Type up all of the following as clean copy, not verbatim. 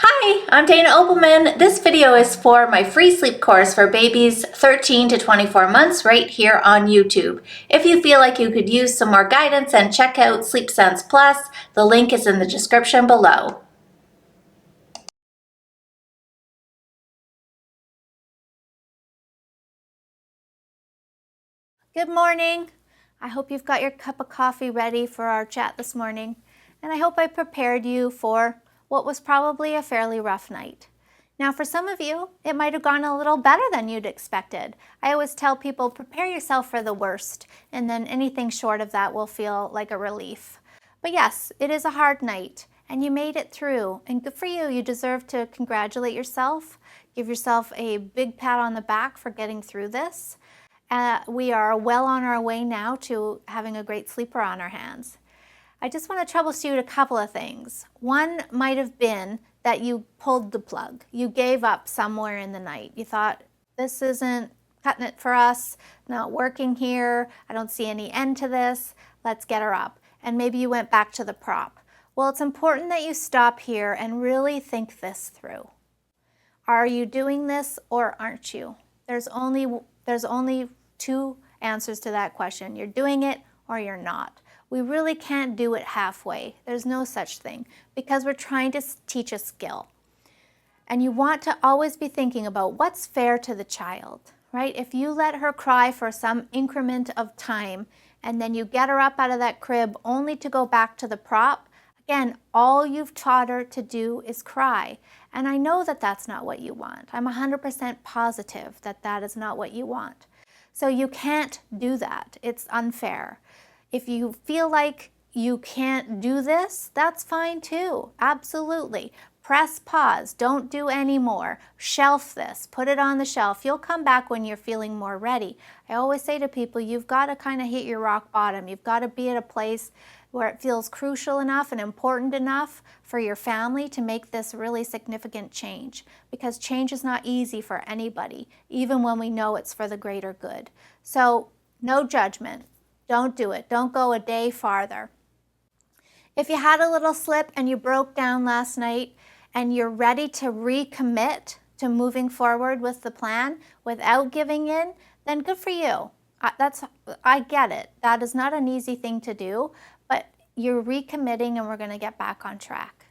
Hi, I'm Dana Obleman. This video is for my free sleep course for babies 13 to 24 months right here on YouTube. If you feel like you could use some more guidance, and check out Sleep Sense Plus, the link is in the description below. Good morning. I hope you've got your cup of coffee ready for our chat this morning, and I hope I prepared you for what was probably a fairly rough night. Now, for some of you, it might have gone a little better than you'd expected. I always tell people, prepare yourself for the worst, and then anything short of that will feel like a relief. But yes, it is a hard night, and you made it through, and good for you. You deserve to congratulate yourself, give yourself a big pat on the back for getting through this. We are well on our way now to having a great sleeper on our hands. I just want to troubleshoot a couple of things. One might have been that you pulled the plug. You gave up somewhere in the night. You thought, this isn't cutting it for us, not working here, I don't see any end to this, let's get her up. And maybe you went back to the prop. Well, it's important that you stop here and really think this through. Are you doing this or aren't you? There's only two answers to that question. You're doing it or you're not. We really can't do it halfway. There's no such thing, because we're trying to teach a skill. And you want to always be thinking about what's fair to the child, right? If you let her cry for some increment of time and then you get her up out of that crib only to go back to the prop, again, all you've taught her to do is cry. And I know that that's not what you want. I'm 100% positive that that is not what you want. So you can't do that. It's unfair. If you feel like you can't do this, that's fine too. Absolutely. Press pause. Don't do any more. Shelf this. Put it on the shelf. You'll come back when you're feeling more ready. I always say to people, you've got to kind of hit your rock bottom. You've got to be at a place where it feels crucial enough and important enough for your family to make this really significant change, because change is not easy for anybody, even when we know it's for the greater good. So no judgment. Don't do it. Don't go a day farther. If you had a little slip and you broke down last night and you're ready to recommit to moving forward with the plan without giving in, then good for you. I get it. That is not an easy thing to do, but you're recommitting and we're going to get back on track.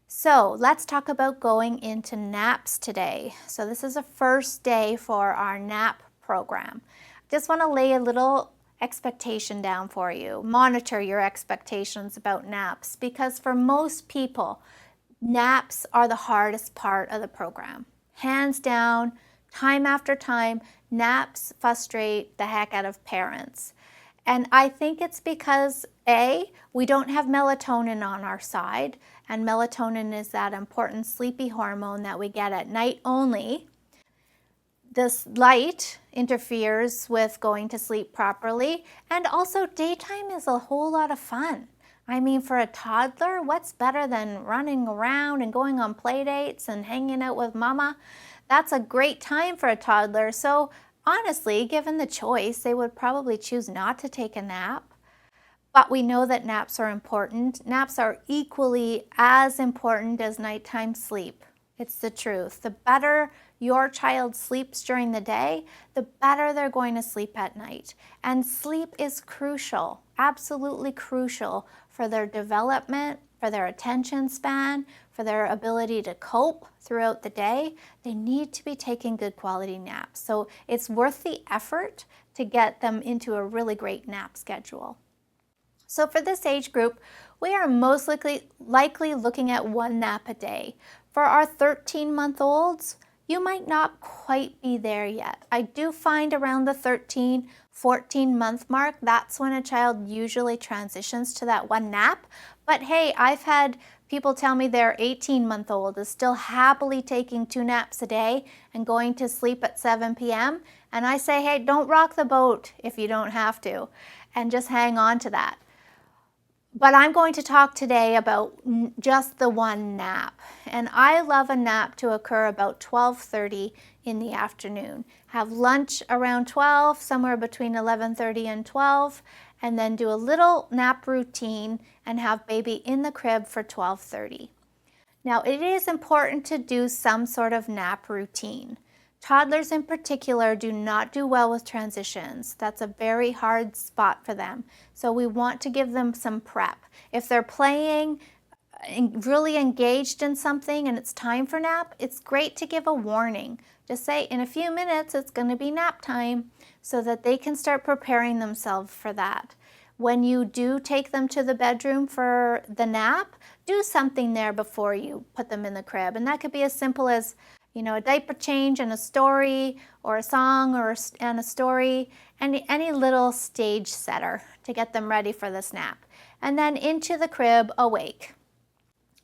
So let's talk about going into naps today. So this is the first day for our nap program. Just want to lay a little expectation down for you. Monitor your expectations about naps, because for most people, naps are the hardest part of the program. Hands down, time after time, naps frustrate the heck out of parents. And I think it's because, A, we don't have melatonin on our side, and melatonin is that important sleepy hormone that we get at night only. This light interferes with going to sleep properly, and also daytime is a whole lot of fun. I mean, for a toddler, what's better than running around and going on play dates and hanging out with mama? That's a great time for a toddler. So honestly, given the choice, they would probably choose not to take a nap. But we know that naps are important. Naps are equally as important as nighttime sleep. It's the truth. The better your child sleeps during the day, the better they're going to sleep at night. And sleep is crucial, absolutely crucial for their development, for their attention span, for their ability to cope throughout the day. They need to be taking good quality naps. So it's worth the effort to get them into a really great nap schedule. So for this age group, we are most likely looking at one nap a day. For our 13-month-olds, you might not quite be there yet. I do find around the 13, 14-month mark, that's when a child usually transitions to that one nap. But hey, I've had people tell me their 18-month-old is still happily taking 2 naps a day and going to sleep at 7 p.m. And I say, hey, don't rock the boat if you don't have to, and just hang on to that. But I'm going to talk today about just the one nap. And I love a nap to occur about 12:30 in the afternoon. Have lunch around 12, somewhere between 11:30 and 12, and then do a little nap routine and have baby in the crib for 12:30. Now, it is important to do some sort of nap routine. Toddlers in particular do not do well with transitions. That's a very hard spot for them. So we want to give them some prep. If they're playing, really engaged in something and it's time for nap, it's great to give a warning. Just say, in a few minutes, it's going to be nap time, so that they can start preparing themselves for that. When you do take them to the bedroom for the nap, do something there before you put them in the crib. And that could be as simple as, a diaper change and a story, or a song and a story, any little stage setter to get them ready for this nap. And then into the crib, awake.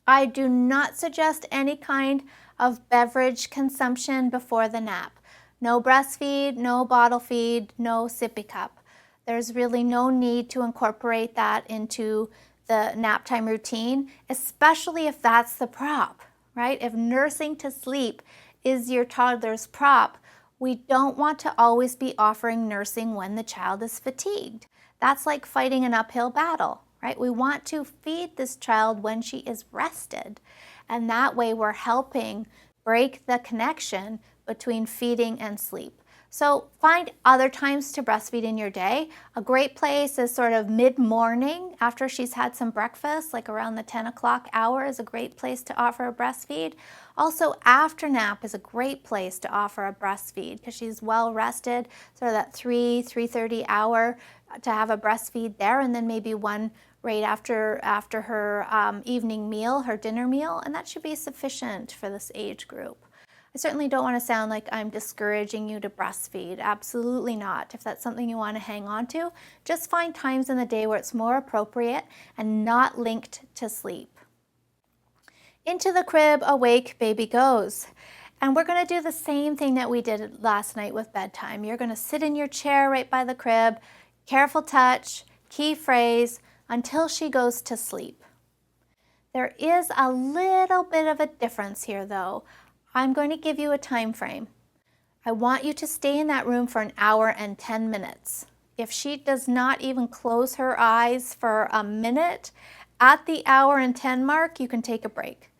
I do not suggest any kind of beverage consumption before the nap. No breastfeed, no bottle feed, no sippy cup. There's really no need to incorporate that into the nap time routine, especially if that's the prop, right? If nursing to sleep is your toddler's prop, we don't want to always be offering nursing when the child is fatigued. That's like fighting an uphill battle, right? We want to feed this child when she is rested. And that way we're helping break the connection between feeding and sleep. So find other times to breastfeed in your day. A great place is sort of mid-morning after she's had some breakfast, like around the 10 o'clock hour is a great place to offer a breastfeed. Also, after nap is a great place to offer a breastfeed because she's well rested, sort of that 3:30 hour to have a breastfeed there, and then maybe one right after her evening meal, her dinner meal, and that should be sufficient for this age group. I certainly don't want to sound like I'm discouraging you to breastfeed. Absolutely not. If that's something you want to hang on to, just find times in the day where it's more appropriate and not linked to sleep. Into the crib, awake, baby goes. And we're going to do the same thing that we did last night with bedtime. You're going to sit in your chair right by the crib, careful touch, key phrase, until she goes to sleep. There is a little bit of a difference here though. I'm going to give you a time frame. I want you to stay in that room for 1 hour and 10 minutes. If she does not even close her eyes for a minute, at the 1 hour and 10 mark, you can take a break.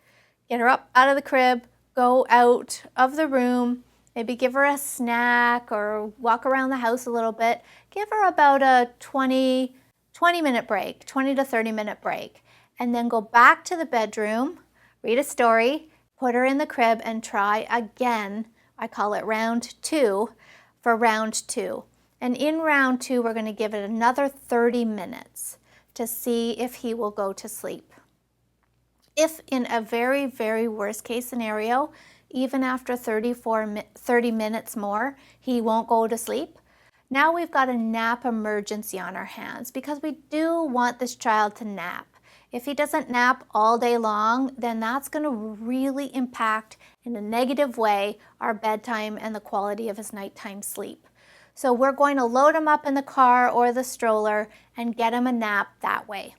Get her up out of the crib, go out of the room, maybe give her a snack or walk around the house a little bit. Give her about a 20-minute break, 20 to 30-minute break, and then go back to the bedroom, read a story, put her in the crib, and try again. I call it round 2 for round 2. And in round 2, we're going to give it another 30 minutes to see if he will go to sleep. If in a very, very worst case scenario, even after 30 minutes more, he won't go to sleep, now we've got a nap emergency on our hands because we do want this child to nap. If he doesn't nap all day long, then that's going to really impact in a negative way our bedtime and the quality of his nighttime sleep. So we're going to load him up in the car or the stroller and get him a nap that way.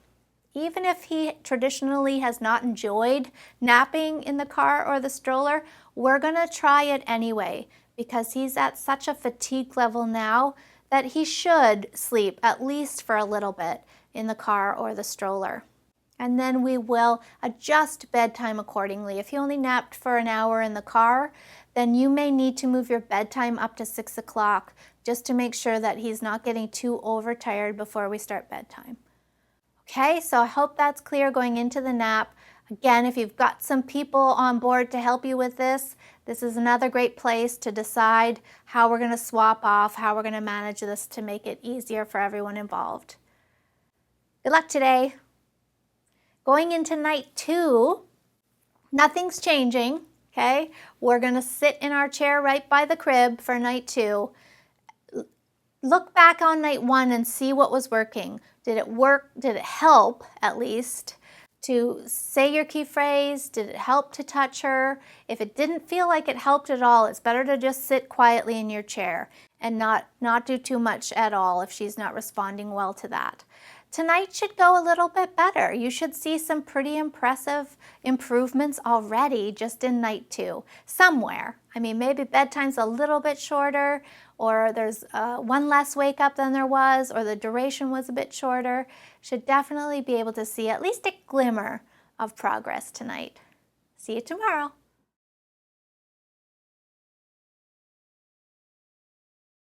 Even if he traditionally has not enjoyed napping in the car or the stroller, we're going to try it anyway because he's at such a fatigue level now that he should sleep at least for a little bit in the car or the stroller. And then we will adjust bedtime accordingly. If he only napped for 1 hour in the car, then you may need to move your bedtime up to 6 o'clock just to make sure that he's not getting too overtired before we start bedtime. Okay, so I hope that's clear going into the nap. Again, if you've got some people on board to help you with this, this is another great place to decide how we're going to swap off, how we're going to manage this to make it easier for everyone involved. Good luck today. Going into night 2, nothing's changing, okay? We're going to sit in our chair right by the crib for night 2. Look back on night 1 and see what was working. Did it work? Did it help, at least, to say your key phrase? Did it help to touch her? If it didn't feel like it helped at all, it's better to just sit quietly in your chair and not do too much at all if she's not responding well to that. Tonight should go a little bit better. You should see some pretty impressive improvements already just in night 2, somewhere. I mean, maybe bedtime's a little bit shorter, or there's one less wake up than there was, or the duration was a bit shorter. Should definitely be able to see at least a glimmer of progress tonight. See you tomorrow.